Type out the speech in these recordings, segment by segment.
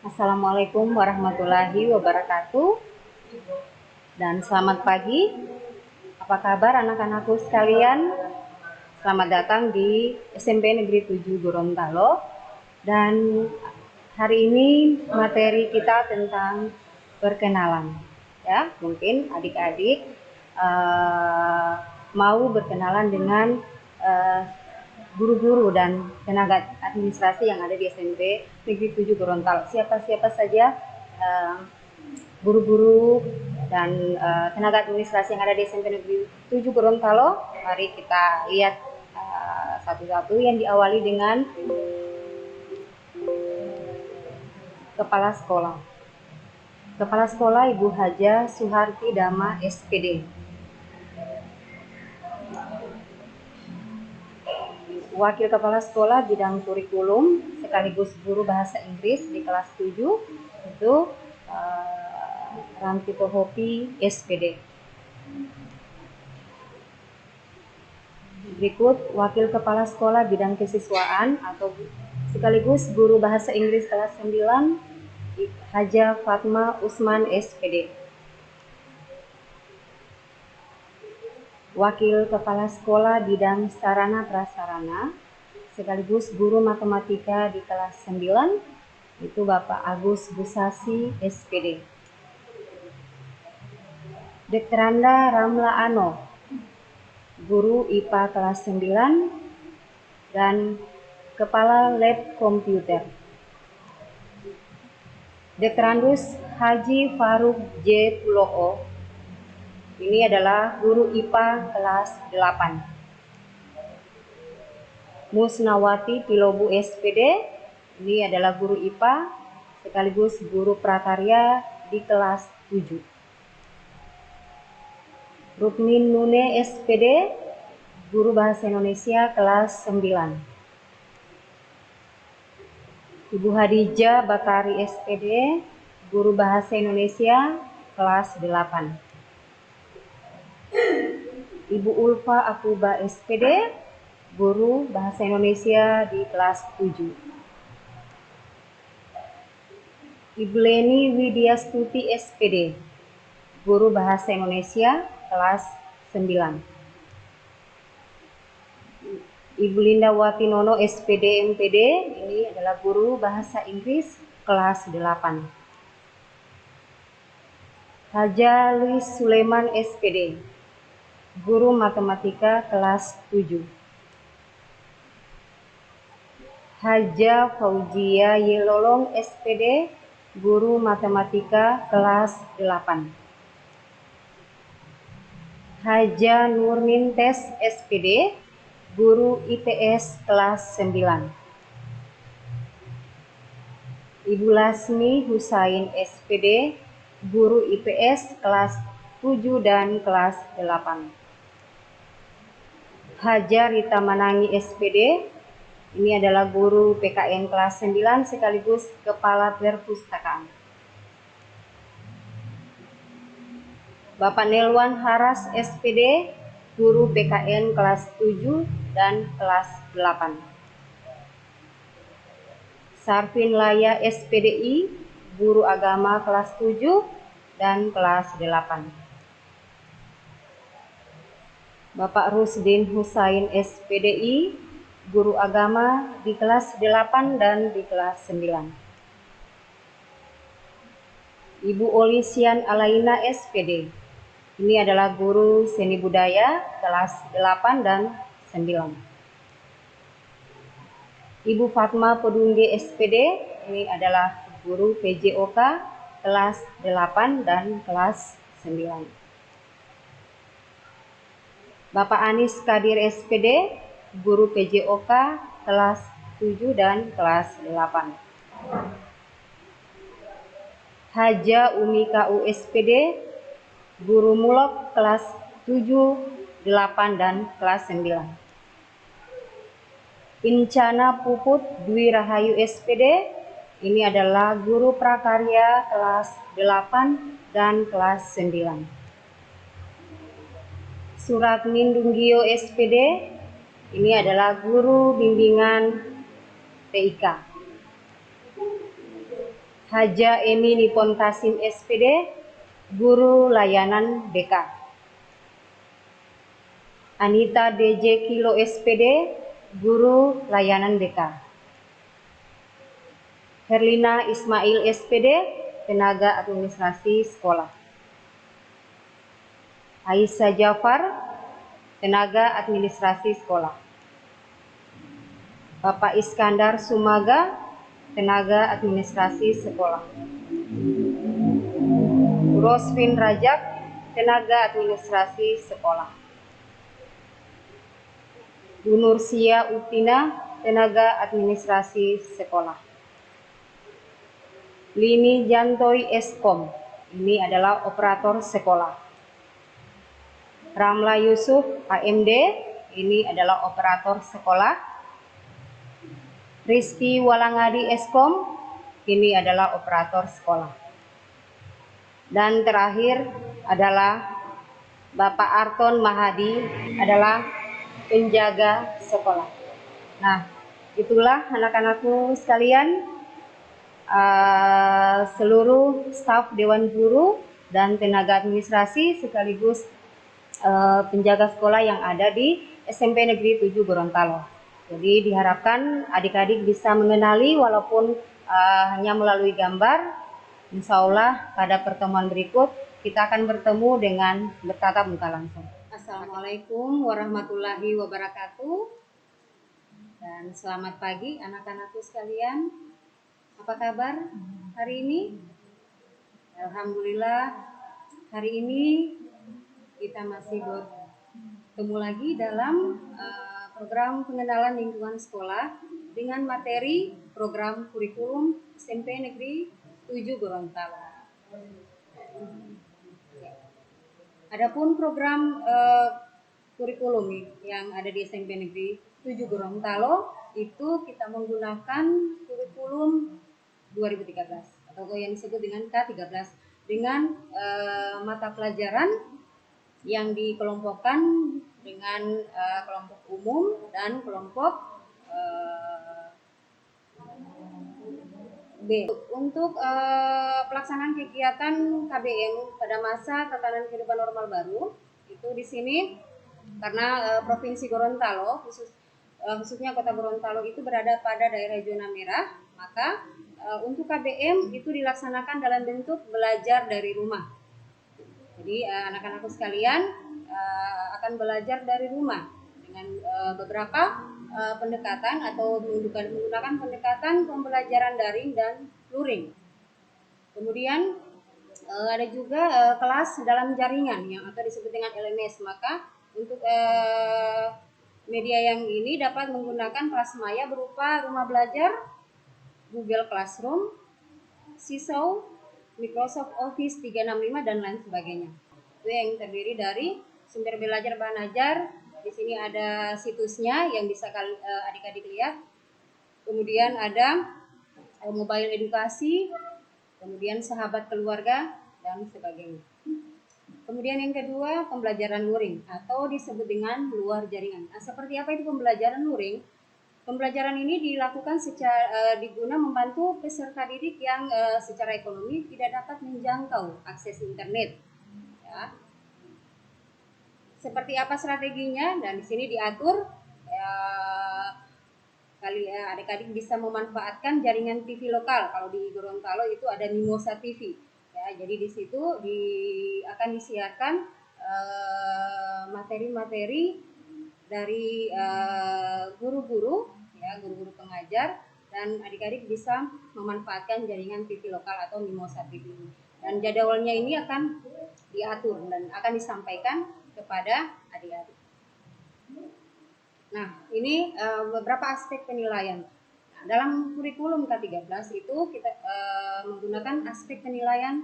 Assalamualaikum warahmatullahi wabarakatuh. Dan selamat pagi. Apa kabar anak-anakku sekalian? Selamat datang di SMP Negeri 7 Gorontalo. Dan hari ini materi kita tentang perkenalan. Ya, mungkin adik-adik mau berkenalan dengan guru-guru dan tenaga administrasi yang ada di SMP Negeri 7 Gorontalo. Siapa-siapa saja guru-guru dan tenaga administrasi yang ada di SMP Negeri 7 Gorontalo. Mari kita lihat satu-satu, yang diawali dengan Kepala Sekolah. Kepala Sekolah Ibu Haja Suharti Dama SPD. Wakil Kepala Sekolah bidang kurikulum sekaligus guru bahasa Inggris di kelas 7 itu Rantito Hopi SPD. Berikut Wakil Kepala Sekolah bidang kesiswaan atau sekaligus guru bahasa Inggris kelas 9 Haja Fatma Usman SPD. Wakil Kepala Sekolah bidang sarana prasarana sekaligus guru matematika di kelas 9 itu Bapak Agus Busasi SPD. Dektranda Ramla Ano, guru IPA kelas 9 dan Kepala Lab Komputer. Dektrandus Haji Faruk J. Puloo, ini adalah guru IPA kelas 8. Musnawati Pilobu SPD, ini adalah guru IPA sekaligus guru prakarya di kelas 7. Rukmin Nune SPD, guru bahasa Indonesia kelas 9. Ibu Hadijah Bakari SPD, guru bahasa Indonesia kelas 8. Ibu Ulfa Akuba SPD, guru bahasa Indonesia di kelas 7. Ibu Leni Widyastuti SPD, guru bahasa Indonesia kelas 9. Ibu Linda Watinono SPD MPD, ini adalah guru bahasa Inggris kelas 8. Haja Luis Suleman SPD, guru matematika kelas 7. Haja Fauzia Yelolong SPD, guru matematika kelas 8. Haja Nurmintes SPD, guru IPS kelas 9. Ibu Lasmi Husain SPD, guru IPS kelas 7 dan kelas 8. Haja Rita Manangi SPD, ini adalah guru PKN kelas 9 sekaligus kepala perpustakaan. Bapak Nelwan Haras SPD, guru PKN kelas 7 dan kelas 8. Sarfin Laya SPDI, guru agama kelas 7 dan kelas 8. Bapak Rusdin Husain SPDI, guru agama di kelas 8 dan di kelas 9. Ibu Olisian Alaina SPD, ini adalah guru seni budaya kelas 8 dan 9. Ibu Fatma Pedungge SPD, ini adalah guru PJOK kelas 8 dan kelas 9. Bapak Anis Kadir SPD, guru PJOK kelas 7 dan kelas 8. Haja Umi KU SPD, guru mulok kelas 7, 8 dan kelas 9. Incana Puput Dwi Rahayu SPD, ini adalah guru prakarya kelas 8 dan kelas 9. Suratmin Dunggio SPD, ini adalah guru bimbingan TIK. Haja Emi Nipon Tasim SPD, Guru Layanan BK. Anita DJ Kilo SPD, Guru Layanan BK. Herlina Ismail SPD, Tenaga Administrasi Sekolah. Aisyah Jafar, Tenaga Administrasi Sekolah. Bapak Iskandar Sumaga, Tenaga Administrasi Sekolah. Rosvin Rajak, Tenaga Administrasi Sekolah. Bu Nursia Utina, Tenaga Administrasi Sekolah. Lini Jantoy Eskom, ini adalah operator sekolah. Ramla Yusuf AMD, ini adalah operator sekolah. Rizky Walangadi Eskom, ini adalah operator sekolah. Dan terakhir adalah Bapak Arton Mahadi, adalah penjaga sekolah. Nah, itulah anak-anakku sekalian, seluruh staf Dewan Guru dan tenaga administrasi sekaligus penjaga sekolah yang ada di SMP Negeri 7 Gorontalo. Jadi diharapkan adik-adik bisa mengenali walaupun hanya melalui gambar. Insya Allah pada pertemuan berikut kita akan bertemu dengan bertatap muka langsung. Assalamualaikum warahmatullahi wabarakatuh. Dan selamat pagi anak-anakku sekalian. Apa kabar hari ini? Alhamdulillah hari ini kita masih bertemu lagi dalam program pengenalan lingkungan sekolah dengan materi program kurikulum SMP Negeri 7 Gorontalo. Adapun program kurikulum yang ada di SMP Negeri 7 Gorontalo itu kita menggunakan kurikulum 2013 atau yang disebut dengan K13 dengan mata pelajaran yang dikelompokkan dengan kelompok umum dan kelompok B. Untuk pelaksanaan kegiatan KBM pada masa tatanan kehidupan normal baru itu di sini karena Provinsi Gorontalo khususnya Kota Gorontalo itu berada pada daerah zona merah, maka untuk KBM itu dilaksanakan dalam bentuk belajar dari rumah. Jadi anak-anakku sekalian akan belajar dari rumah dengan beberapa pendekatan atau menggunakan pendekatan pembelajaran daring dan luring. Kemudian ada juga kelas dalam jaringan yang atau disebut dengan LMS. Maka untuk media yang ini dapat menggunakan kelas maya berupa rumah belajar, Google Classroom, Seesaw, Microsoft Office 365 dan lain sebagainya. Itu yang terdiri dari sumber belajar bahan ajar. Di sini ada situsnya yang bisa adik-adik lihat. Kemudian ada mobile edukasi, kemudian sahabat keluarga dan sebagainya. Kemudian yang kedua, pembelajaran luring atau disebut dengan luar jaringan. Nah, seperti apa itu pembelajaran luring? Pembelajaran ini dilakukan secara diguna membantu peserta didik yang secara ekonomi tidak dapat menjangkau akses internet. Ya. Seperti apa strateginya? Dan di sini diatur adik-adik bisa memanfaatkan jaringan TV lokal. Kalau di Gorontalo itu ada Mimosa TV. Ya, jadi di situ akan disiarkan materi-materi dari guru-guru, ya, guru-guru pengajar, dan adik-adik bisa memanfaatkan jaringan TV lokal atau Mimosa TV. Dan jadwalnya ini akan diatur dan akan disampaikan kepada adik-adik. Nah, ini beberapa aspek penilaian. Nah, dalam kurikulum K13 itu kita menggunakan aspek penilaian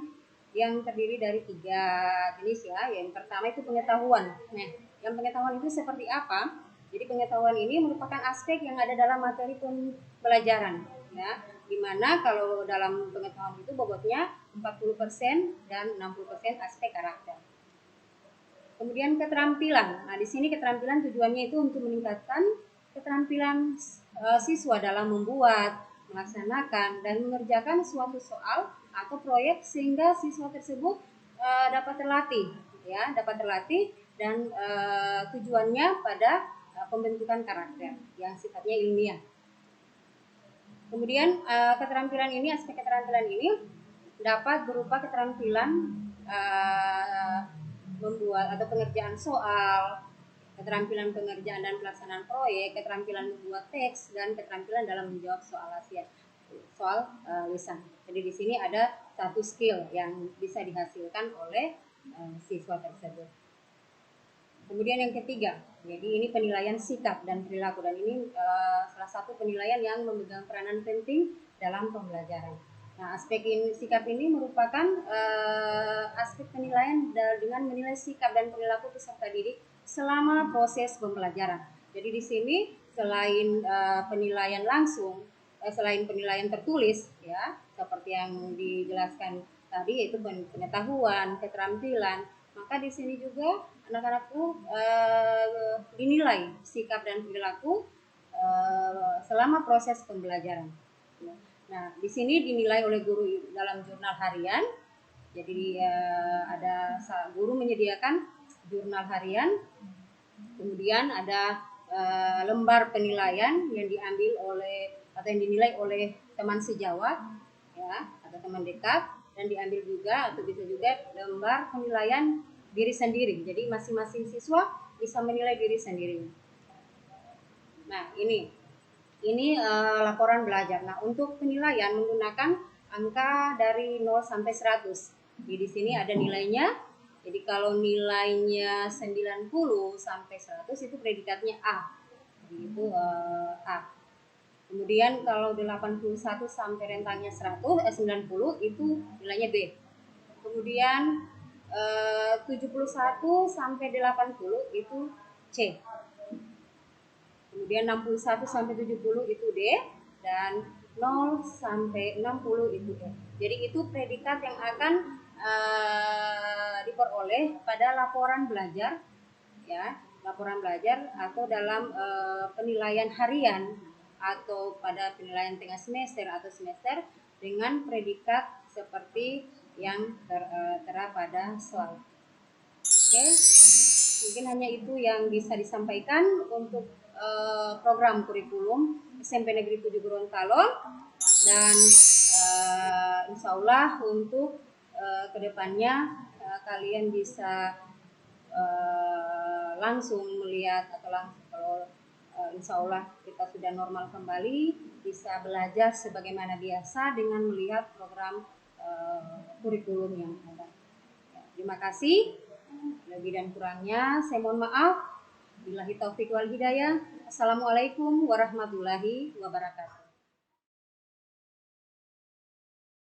yang terdiri dari 3 jenis ya. Yang pertama itu pengetahuan. Nah, yang pengetahuan itu seperti apa? Jadi pengetahuan ini merupakan aspek yang ada dalam materi pembelajaran, ya. Dimana kalau dalam pengetahuan itu bobotnya 40% dan 60% aspek karakter. Kemudian keterampilan. Nah, di sini keterampilan tujuannya itu untuk meningkatkan keterampilan siswa dalam membuat, melaksanakan dan mengerjakan suatu soal atau proyek sehingga siswa tersebut dapat terlatih, ya, dapat terlatih dan tujuannya pada pembentukan karakter yang sifatnya ilmiah. Kemudian keterampilan ini, aspek keterampilan ini dapat berupa keterampilan membuat atau pengerjaan soal, keterampilan pengerjaan dan pelaksanaan proyek, keterampilan membuat teks, dan keterampilan dalam menjawab soal lisan. Jadi di sini ada satu skill yang bisa dihasilkan oleh siswa tersebut. Kemudian yang ketiga, jadi ini penilaian sikap dan perilaku, dan ini salah satu penilaian yang memegang peranan penting dalam pembelajaran. Nah, aspek sikap ini merupakan aspek penilaian dengan menilai sikap dan perilaku peserta didik selama proses pembelajaran. Jadi di sini selain penilaian langsung, selain penilaian tertulis, ya, seperti yang dijelaskan tadi, yaitu pengetahuan, keterampilan, maka di sini juga anak-anakku dinilai sikap dan perilaku selama proses pembelajaran. Nah, di sini dinilai oleh guru dalam jurnal harian. Jadi ada guru menyediakan jurnal harian, kemudian ada lembar penilaian yang diambil oleh atau yang dinilai oleh teman sejawat, ya, atau teman dekat, dan diambil juga atau bisa juga lembar penilaian diri sendiri. Jadi masing-masing siswa bisa menilai diri sendiri. Nah, ini laporan belajar. Nah, untuk penilaian menggunakan angka dari 0 sampai 100. Jadi di sini ada nilainya. Jadi kalau nilainya 90 sampai 100 itu predikatnya A. Jadi itu A. Kemudian kalau 81 sampai rentangnya 90 itu nilainya B. Kemudian 71 sampai 80 itu C. Kemudian 61 sampai 70 itu D, dan 0 sampai 60 itu E. Jadi itu predikat yang akan diperoleh pada laporan belajar, ya, laporan belajar atau dalam penilaian harian atau pada penilaian tengah semester atau semester dengan predikat seperti yang tertera pada slide. Oke, mungkin hanya itu yang bisa disampaikan untuk program kurikulum SMP Negeri 7 Gorontalo, dan insya Allah untuk kedepannya kalian bisa langsung melihat atau langsung kalau insya Allah kita sudah normal kembali, bisa belajar sebagaimana biasa dengan melihat program kurikulum yang ada. Ya, terima kasih. Lebih dan kurangnya saya mohon maaf. Billahi taufiq wal hidayah. Assalamualaikum warahmatullahi wabarakatuh.